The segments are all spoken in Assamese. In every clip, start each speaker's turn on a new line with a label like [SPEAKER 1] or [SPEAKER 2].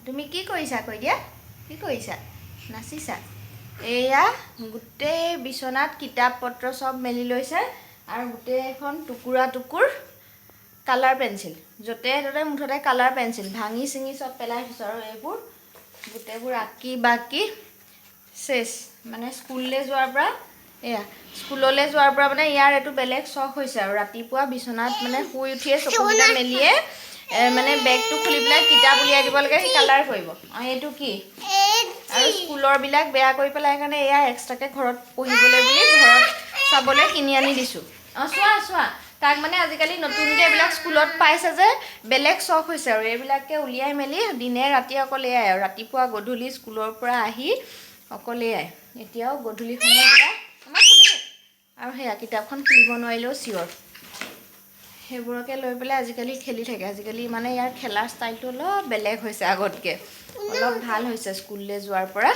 [SPEAKER 1] তুমি কি কৰিছা কৈ দিয়া কি কৰিছা নাচিছা এয়া গোটেই বিছনাত কিতাপ পত্ৰ সব মেলি লৈছে আৰু গোটেই এখন টুকুৰা টুকুৰ কালাৰ পেন্সিল যতে ততে মুঠতে কালাৰ পেন্সিল ভাঙি চিঙি সব পেলাই দিছো আৰু এইবোৰ গোটেইবোৰ আঁকি বাকি শেষ মানে স্কুললৈ যোৱাৰ পৰা এয়া স্কুললৈ যোৱাৰ পৰা মানে ইয়াৰ এটো বেলেগ শখ হৈছে আৰু ৰাতিপুৱা বিছনাত মানে শুই উঠিয়ে চকুকেইটা মেলিয়ে মানে বেগটো খুলি পেলাই কিতাপ উলিয়াই দিব লাগে কালাৰ কৰিব এইটো কি আৰু স্কুলৰ বিলাক বেয়া কৰি পেলাই কাৰণে এয়া এক্সট্ৰাকে ঘৰত পঢ়িবলৈ বুলি ঘৰত চাবলৈ কিনি আনি দিছো চোৱা তাক মানে আজিকালি নতুনকে এইবিলাক স্কুলত পাইছে যে বেলেগ শখ হৈছে আৰু এইবিলাকে উলিয়াই মেলি দিনে ৰাতি অকল এয়াই আৰু ৰাতিপুৱা গধূলি স্কুলৰ পৰা আহি অকল এয়াই এতিয়াও গধূলি সময় আৰু সেয়া কিতাপখন খুলিব নোৱাৰিলেও চিঞৰ সেইবোৰকে লৈ পেলাই আজিকালি খেলি থাকে আজিকালি মানে ইয়াৰ খেলাৰ ষ্টাইলটো অলপ বেলেগ হৈছে আগতকৈ অলপ ভাল হৈছে স্কুললৈ যোৱাৰ পৰা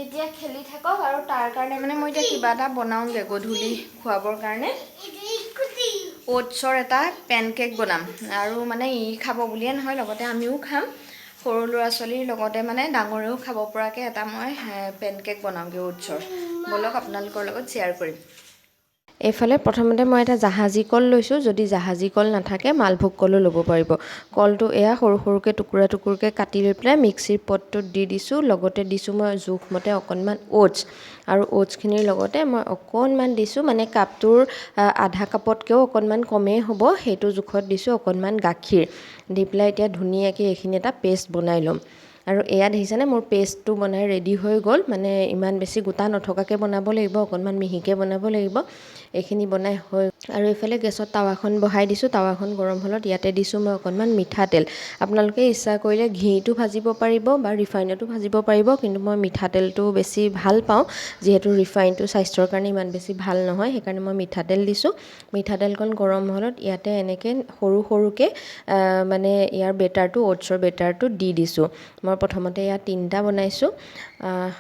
[SPEAKER 1] এতিয়া খেলি থাকক আৰু তাৰ কাৰণে মানে মই এতিয়া কিবা এটা বনাওঁগে গধূলি খোৱাবৰ কাৰণে ওটছৰ এটা পেনকেক বনাম আৰু মানে খাব বুলিয়ে নহয় লগতে আমিও খাম সৰু ল'ৰা ছোৱালীৰ লগতে মানে ডাঙৰেও খাব পৰাকৈ এটা মই পেনকেক বনাওঁগে ওটছৰ বলক আপোনালোকৰ লগত শ্বেয়াৰ কৰিম এইফালে প্ৰথমতে মই এটা জাহাজী কল লৈছোঁ যদি জাহাজী কল নাথাকে মালভোগ কলো ল'ব পাৰিব কলটো এয়া সৰু সৰুকৈ টুকুৰা টুকুৰকৈ কাটি লৈ পেলাই মিক্সিৰ পটটোত দি দিছোঁ লগতে দিছোঁ মই জোখমতে অকণমান ওটছ আৰু ওটছখিনিৰ লগতে মই অকণমান দিছোঁ মানে কাপটোৰ আধা কাপতকৈও অকণমান কমেই হ'ব সেইটো জোখত দিছোঁ অকণমান গাখীৰ দি পেলাই এতিয়া ধুনীয়াকৈ এইখিনি এটা পেষ্ট বনাই ল'ম আৰু এয়া দেখিছেনে মোৰ পেষ্টটো বনাই ৰেডি হৈ গ'ল মানে ইমান বেছি গোটা নথকাকৈ বনাব লাগিব অকণমান মিহিকৈ বনাব লাগিব এইখিনি বনাই হৈ আৰু এইফালে গেছত টাৱাখন বহাই দিছোঁ টাৱাখন গৰম হ'লত ইয়াতে দিছোঁ মই অকণমান মিঠাতেল আপোনালোকে ইচ্ছা কৰিলে ঘিটো ভাজিব পাৰিব বা ৰিফাইনতো ভাজিব পাৰিব কিন্তু মই মিঠাতেলটো বেছি ভাল পাওঁ যিহেতু ৰিফাইনটো স্বাস্থ্যৰ কাৰণে ইমান বেছি ভাল নহয় সেইকাৰণে মই মিঠাতেল দিছোঁ মিঠাতেলকণ গৰম হ'লত ইয়াতে এনেকৈ সৰু সৰুকৈ মানে ইয়াৰ বেটাৰটো ওটছৰ বেটাৰটো দি দিছোঁ মই প্ৰথমতে ইয়াত 3টা বনাইছোঁ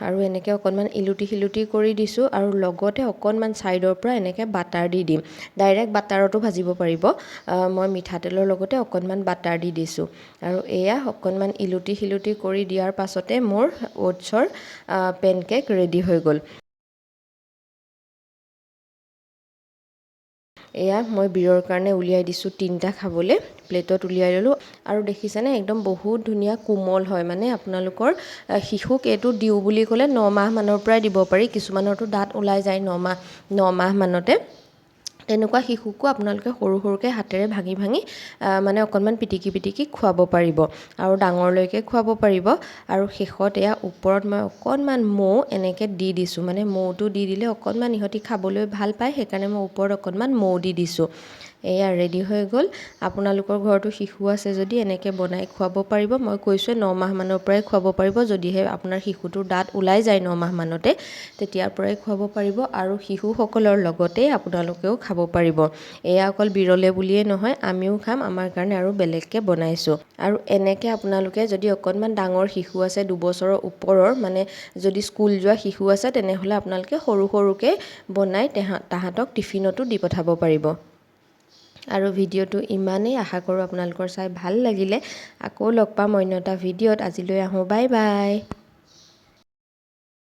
[SPEAKER 1] আৰু এনেকৈ অকণমান ইলুটি শিলুটি কৰি দিছোঁ আৰু লগতে অকণমান ছাইডৰ পৰা এনেকৈ বাটাৰ দি দিম ডাইৰেক্ট বাটাৰতো ভাজিব পাৰিব মই মিঠাতেলৰ লগতে অকণমান বাটাৰ দি দিছোঁ আৰু এয়া অকণমান ইলুটি শিলুটি কৰি দিয়াৰ পাছতে মোৰ ওটছৰ পেনকেক ৰেডি হৈ গ'ল এয়া মই বিৰৰ কাৰণে উলিয়াই দিছোঁ 3টা খাবলৈ প্লেটত উলিয়াই ল'লোঁ আৰু দেখিছেনে একদম বহুত ধুনীয়া কোমল হয় মানে আপোনালোকৰ শিশুক এইটো দিওঁ বুলি ক'লে 9 মাহ মানৰ পৰাই দিব পাৰি কিছুমানৰতো দাঁত ওলাই যায় 9 মাহ মানতে তেনেকুৱা শিশুকো আপোনালোকে সৰু সৰুকৈ হাতেৰে ভাঙি ভাঙি মানে অকণমান পিটিকি খুৱাব পাৰিব আৰু ডাঙৰলৈকে খুৱাব পাৰিব আৰু শেষত এয়া ওপৰত মই অকণমান মৌ এনেকৈ দি দিছোঁ মানে মৌটো দি দিলে অকণমান ইহঁতি খাবলৈ ভাল পায় সেইকাৰণে মই ওপৰত অকণমান মৌ দি দিছোঁ এয়া ৰেডি হৈ গ'ল আপোনালোকৰ ঘৰতো শিশু আছে যদি এনেকৈ বনাই খুৱাব পাৰিব মই কৈছোঁ 9 মাহ মানৰ পৰাই খুৱাব পাৰিব যদিহে আপোনাৰ শিশুটোৰ দাঁত ওলাই যায় 9 মাহ মানতে তেতিয়াৰ পৰাই খুৱাব পাৰিব আৰু শিশুসকলৰ লগতে আপোনালোকেও খাব পাৰিব এয়া অকল বিৰলে বুলিয়ে নহয় আমিও খাম আমাৰ কাৰণে আৰু বেলেগকৈ বনাইছোঁ আৰু এনেকৈ আপোনালোকে যদি অকণমান ডাঙৰ শিশু আছে 2 বছৰৰ ওপৰৰ মানে যদি স্কুল যোৱা শিশু আছে তেনেহ'লে আপোনালোকে সৰু সৰুকৈ বনাই তাহাঁতক টিফিনতো দি পঠাব পাৰিব আৰু ভিডিঅ'টো ইমানেই আশা কৰোঁ আপোনালোকৰ চাই ভাল লাগিলে আকৌ লগ পাম অন্য এটা ভিডিঅ'ত আজিলৈ আহোঁ বাই বাই